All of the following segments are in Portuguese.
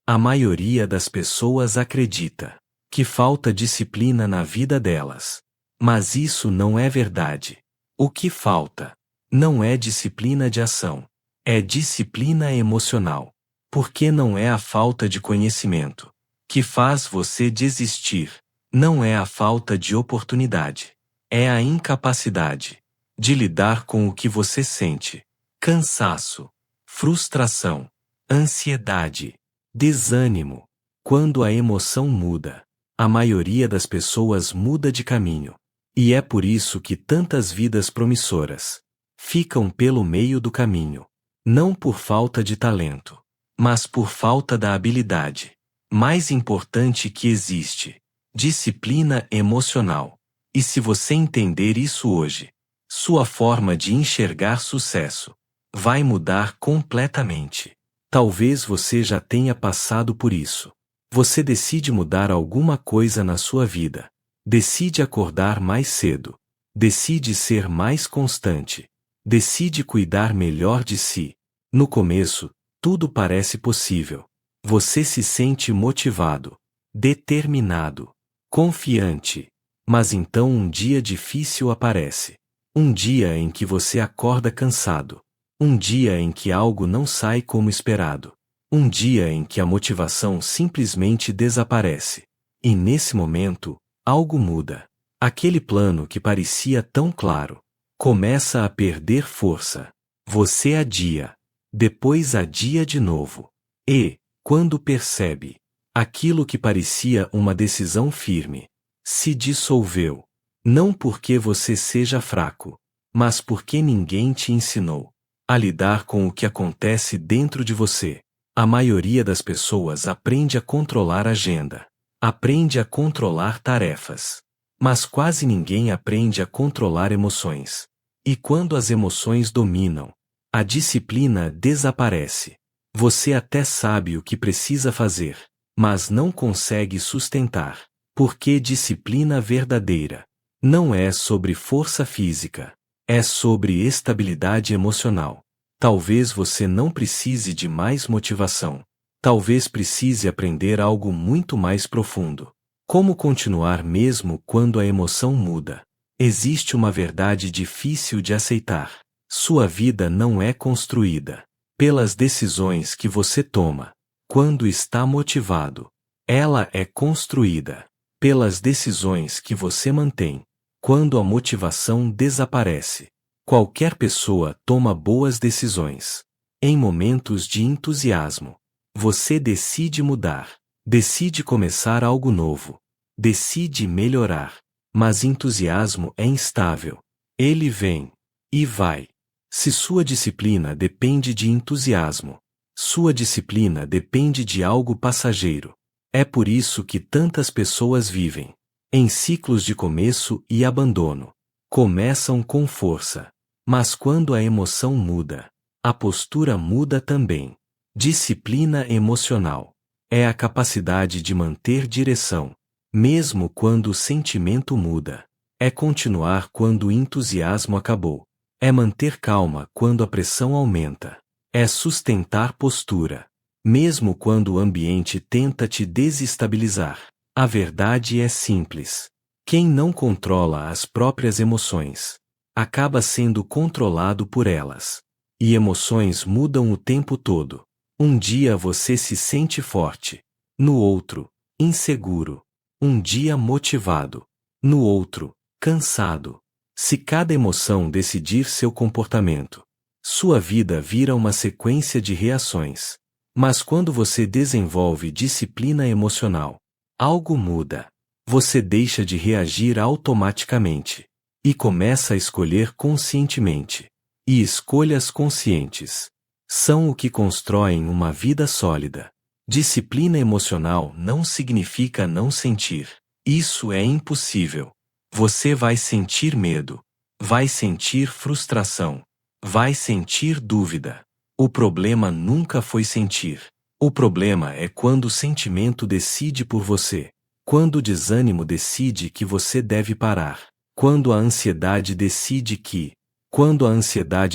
A maioria das pessoas acredita que falta disciplina na vida delas. Mas isso não é verdade. O que falta não é disciplina de ação, é disciplina emocional. Porque não é a falta de conhecimento que faz você desistir, não é a falta de oportunidade, é a incapacidade de lidar com o que você sente. Cansaço, frustração, ansiedade, desânimo. Quando a emoção muda, a maioria das pessoas muda de caminho. E é por isso que tantas vidas promissoras ficam pelo meio do caminho. Não por falta de talento, mas por falta da habilidade mais importante que existe: disciplina emocional. E se você entender isso hoje, sua forma de enxergar sucesso vai mudar completamente. Talvez você já tenha passado por isso. Você decide mudar alguma coisa na sua vida. Decide acordar mais cedo. Decide ser mais constante. Decide cuidar melhor de si. No começo, tudo parece possível. Você se sente motivado, determinado, confiante. Mas então um dia difícil aparece. Um dia em que você acorda cansado. Um dia em que algo não sai como esperado. Um dia em que a motivação simplesmente desaparece. E nesse momento, algo muda. Aquele plano que parecia tão claro começa a perder força. Você adia. Depois adia de novo. E, quando percebe, aquilo que parecia uma decisão firme se dissolveu. Não porque você seja fraco, mas porque ninguém te ensinou a lidar com o que acontece dentro de você. A maioria das pessoas aprende a controlar a agenda, aprende a controlar tarefas, mas quase ninguém aprende a controlar emoções. E quando as emoções dominam, a disciplina desaparece. Você até sabe o que precisa fazer, mas não consegue sustentar. Porque disciplina verdadeira não é sobre força física, é sobre estabilidade emocional. Talvez você não precise de mais motivação. Talvez precise aprender algo muito mais profundo. Como continuar mesmo quando a emoção muda? Existe uma verdade difícil de aceitar. Sua vida não é construída pelas decisões que você toma quando está motivado. Ela é construída pelas decisões que você mantém quando a motivação desaparece. Qualquer pessoa toma boas decisões em momentos de entusiasmo. Você decide mudar, decide começar algo novo, decide melhorar. Mas entusiasmo é instável. Ele vem e vai. Se sua disciplina depende de entusiasmo, sua disciplina depende de algo passageiro. É por isso que tantas pessoas vivem em ciclos de começo e abandono. Começam com força, mas quando a emoção muda, a postura muda também. Disciplina emocional é a capacidade de manter direção, mesmo quando o sentimento muda. É continuar quando o entusiasmo acabou. É manter calma quando a pressão aumenta. É sustentar postura, mesmo quando o ambiente tenta te desestabilizar. A verdade é simples. Quem não controla as próprias emoções acaba sendo controlado por elas. E emoções mudam o tempo todo. Um dia você se sente forte, no outro, inseguro. Um dia motivado, no outro, cansado. Se cada emoção decidir seu comportamento, sua vida vira uma sequência de reações. Mas quando você desenvolve disciplina emocional, algo muda. Você deixa de reagir automaticamente e começa a escolher conscientemente. E escolhas conscientes são o que constroem uma vida sólida. Disciplina emocional não significa não sentir. Isso é impossível. Você vai sentir medo, vai sentir frustração, vai sentir dúvida. O problema nunca foi sentir. O problema é quando o sentimento decide por você. Quando o desânimo decide que você deve parar. Quando a ansiedade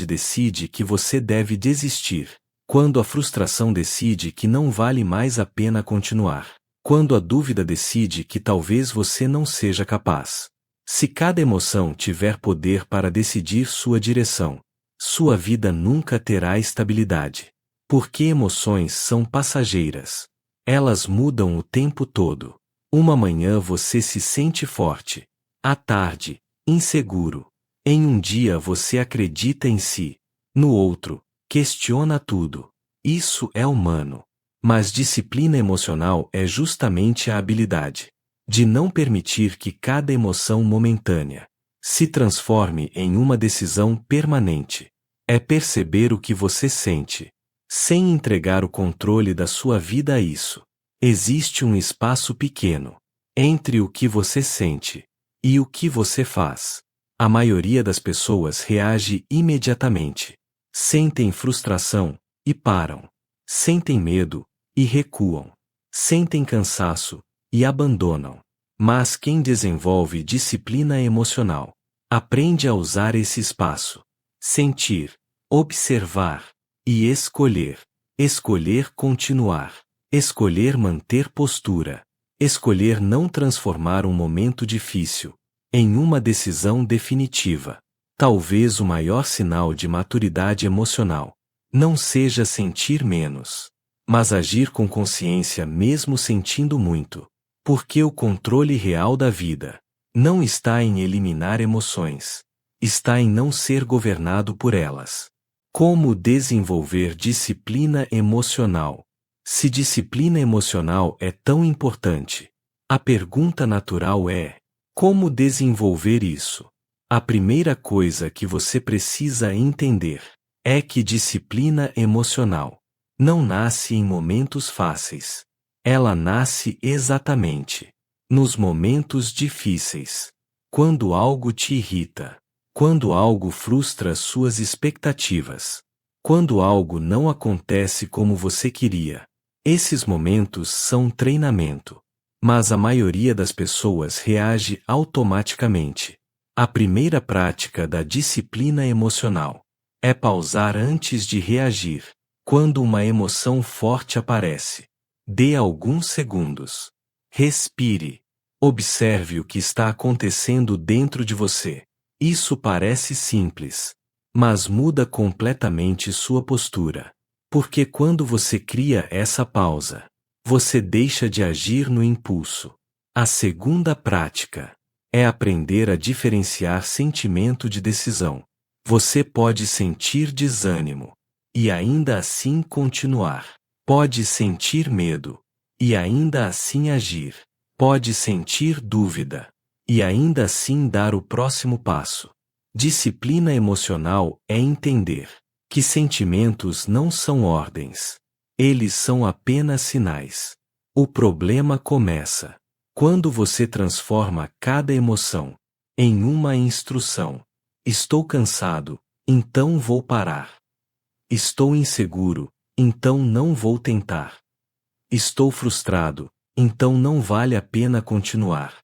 decide que você deve desistir. Quando a frustração decide que não vale mais a pena continuar. Quando a dúvida decide que talvez você não seja capaz. Se cada emoção tiver poder para decidir sua direção, sua vida nunca terá estabilidade. Porque emoções são passageiras. Elas mudam o tempo todo. Uma manhã você se sente forte. À tarde, inseguro. Em um dia você acredita em si. No outro, questiona tudo. Isso é humano. Mas disciplina emocional é justamente a habilidade de não permitir que cada emoção momentânea se transforme em uma decisão permanente. É perceber o que você sente, sem entregar o controle da sua vida a isso. Existe um espaço pequeno entre o que você sente e o que você faz. A maioria das pessoas reage imediatamente. Sentem frustração e param. Sentem medo e recuam. Sentem cansaço e abandonam. Mas quem desenvolve disciplina emocional aprende a usar esse espaço. Sentir, observar e escolher. Escolher continuar. Escolher manter postura. Escolher não transformar um momento difícil em uma decisão definitiva. Talvez o maior sinal de maturidade emocional não seja sentir menos, mas agir com consciência mesmo sentindo muito. Porque o controle real da vida não está em eliminar emoções, está em não ser governado por elas. Como desenvolver disciplina emocional? Se disciplina emocional é tão importante, a pergunta natural é: como desenvolver isso? A primeira coisa que você precisa entender é que disciplina emocional não nasce em momentos fáceis. Ela nasce exatamente nos momentos difíceis. Quando algo te irrita. Quando algo frustra suas expectativas. Quando algo não acontece como você queria. Esses momentos são treinamento. Mas a maioria das pessoas reage automaticamente. A primeira prática da disciplina emocional é pausar antes de reagir. Quando uma emoção forte aparece, dê alguns segundos. Respire. Observe o que está acontecendo dentro de você. Isso parece simples, mas muda completamente sua postura. Porque quando você cria essa pausa, você deixa de agir no impulso. A segunda prática é aprender a diferenciar sentimento de decisão. Você pode sentir desânimo e ainda assim continuar. Pode sentir medo e ainda assim agir. Pode sentir dúvida e ainda assim dar o próximo passo. Disciplina emocional é entender que sentimentos não são ordens. Eles são apenas sinais. O problema começa quando você transforma cada emoção em uma instrução. Estou cansado, então vou parar. Estou inseguro, então não vou tentar. Estou frustrado, então não vale a pena continuar.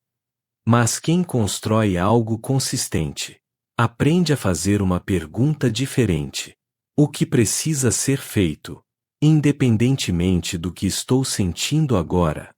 Mas quem constrói algo consistente aprende a fazer uma pergunta diferente. O que precisa ser feito, independentemente do que estou sentindo agora?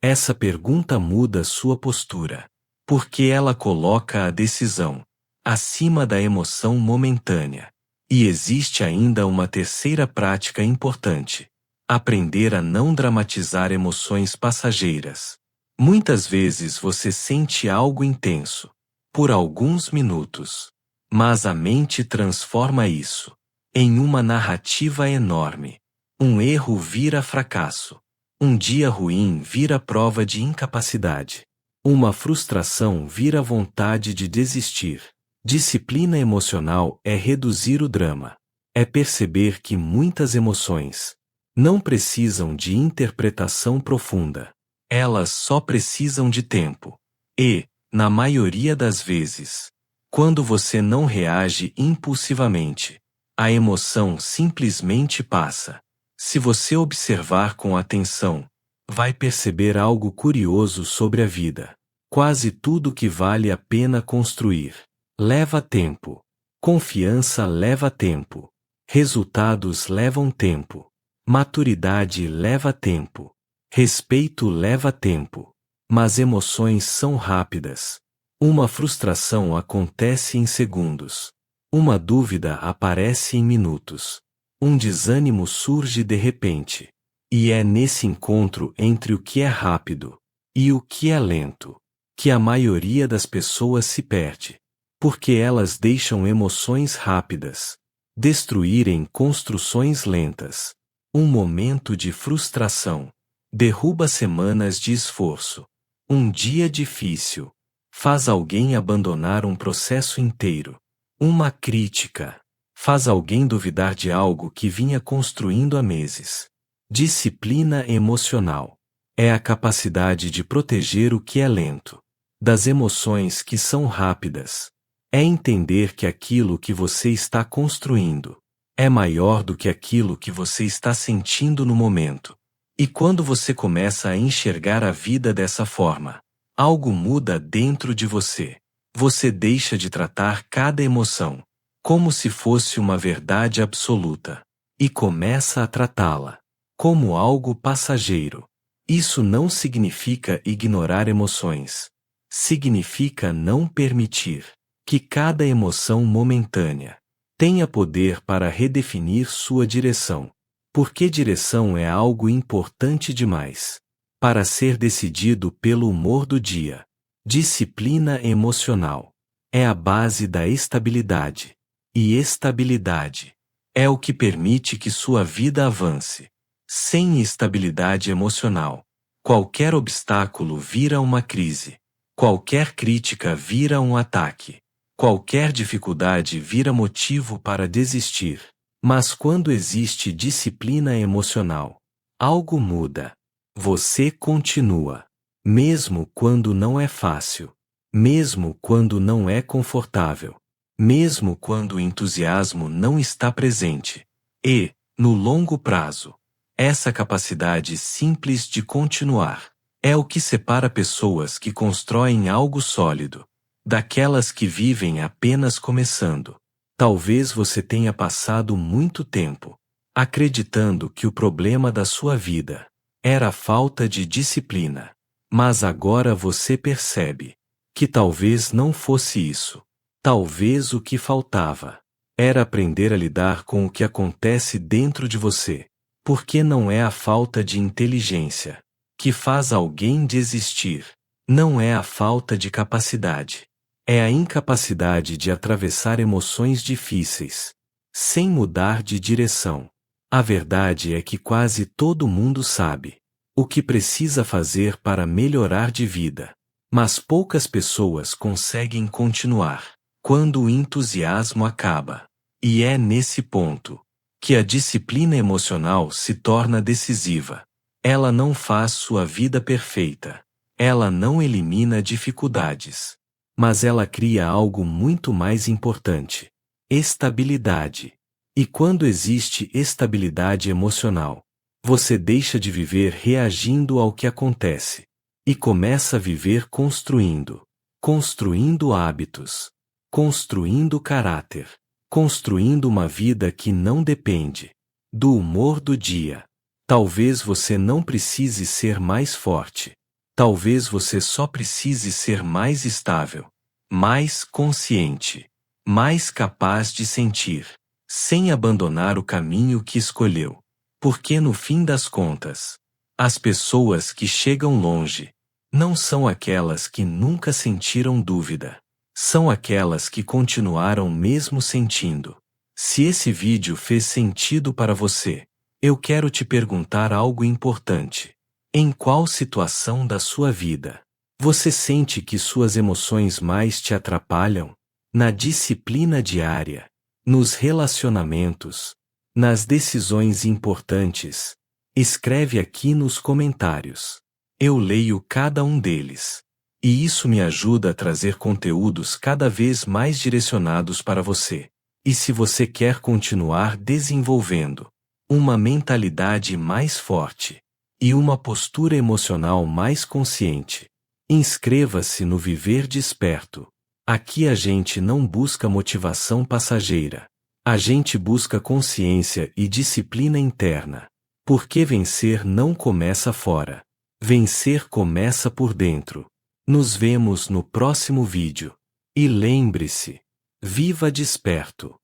Essa pergunta muda sua postura, porque ela coloca a decisão acima da emoção momentânea. E existe ainda uma terceira prática importante: aprender a não dramatizar emoções passageiras. Muitas vezes você sente algo intenso, por alguns minutos, mas a mente transforma isso em uma narrativa enorme. Um erro vira fracasso. Um dia ruim vira prova de incapacidade. Uma frustração vira vontade de desistir. Disciplina emocional é reduzir o drama. É perceber que muitas emoções não precisam de interpretação profunda. Elas só precisam de tempo. E, na maioria das vezes, quando você não reage impulsivamente, a emoção simplesmente passa. Se você observar com atenção, vai perceber algo curioso sobre a vida. Quase tudo que vale a pena construir leva tempo. Confiança leva tempo. Resultados levam tempo. Maturidade leva tempo. Respeito leva tempo. Mas emoções são rápidas. Uma frustração acontece em segundos. Uma dúvida aparece em minutos. Um desânimo surge de repente. E é nesse encontro entre o que é rápido e o que é lento que a maioria das pessoas se perde. Porque elas deixam emoções rápidas destruírem construções lentas. Um momento de frustração derruba semanas de esforço. Um dia difícil faz alguém abandonar um processo inteiro. Uma crítica faz alguém duvidar de algo que vinha construindo há meses. Disciplina emocional é a capacidade de proteger o que é lento das emoções que são rápidas. É entender que aquilo que você está construindo é maior do que aquilo que você está sentindo no momento. E quando você começa a enxergar a vida dessa forma, algo muda dentro de você. Você deixa de tratar cada emoção como se fosse uma verdade absoluta e começa a tratá-la como algo passageiro. Isso não significa ignorar emoções. Significa não permitir que cada emoção momentânea tenha poder para redefinir sua direção. Porque direção é algo importante demais para ser decidido pelo humor do dia. Disciplina emocional é a base da estabilidade. E estabilidade é o que permite que sua vida avance. Sem estabilidade emocional, qualquer obstáculo vira uma crise. Qualquer crítica vira um ataque. Qualquer dificuldade vira motivo para desistir. Mas quando existe disciplina emocional, algo muda. Você continua. Mesmo quando não é fácil. Mesmo quando não é confortável. Mesmo quando o entusiasmo não está presente. E, no longo prazo, essa capacidade simples de continuar é o que separa pessoas que constroem algo sólido daquelas que vivem apenas começando. Talvez você tenha passado muito tempo acreditando que o problema da sua vida era a falta de disciplina. Mas agora você percebe que talvez não fosse isso. Talvez o que faltava era aprender a lidar com o que acontece dentro de você. Porque não é a falta de inteligência que faz alguém desistir. Não é a falta de capacidade. É a incapacidade de atravessar emoções difíceis sem mudar de direção. A verdade é que quase todo mundo sabe o que precisa fazer para melhorar de vida. Mas poucas pessoas conseguem continuar quando o entusiasmo acaba. E é nesse ponto que a disciplina emocional se torna decisiva. Ela não faz sua vida perfeita. Ela não elimina dificuldades. Mas ela cria algo muito mais importante: estabilidade. E quando existe estabilidade emocional, você deixa de viver reagindo ao que acontece e começa a viver construindo. Construindo hábitos. Construindo caráter. Construindo uma vida que não depende do humor do dia. Talvez você não precise ser mais forte. Talvez você só precise ser mais estável, mais consciente, mais capaz de sentir, sem abandonar o caminho que escolheu. Porque no fim das contas, as pessoas que chegam longe não são aquelas que nunca sentiram dúvida. São aquelas que continuaram mesmo sentindo. Se esse vídeo fez sentido para você, eu quero te perguntar algo importante. Em qual situação da sua vida você sente que suas emoções mais te atrapalham? Na disciplina diária, nos relacionamentos, nas decisões importantes? Escreve aqui nos comentários. Eu leio cada um deles. E isso me ajuda a trazer conteúdos cada vez mais direcionados para você. E se você quer continuar desenvolvendo uma mentalidade mais forte e uma postura emocional mais consciente, inscreva-se no Viver Desperto. Aqui a gente não busca motivação passageira. A gente busca consciência e disciplina interna. Porque vencer não começa fora. Vencer começa por dentro. Nos vemos no próximo vídeo. E lembre-se: viva desperto.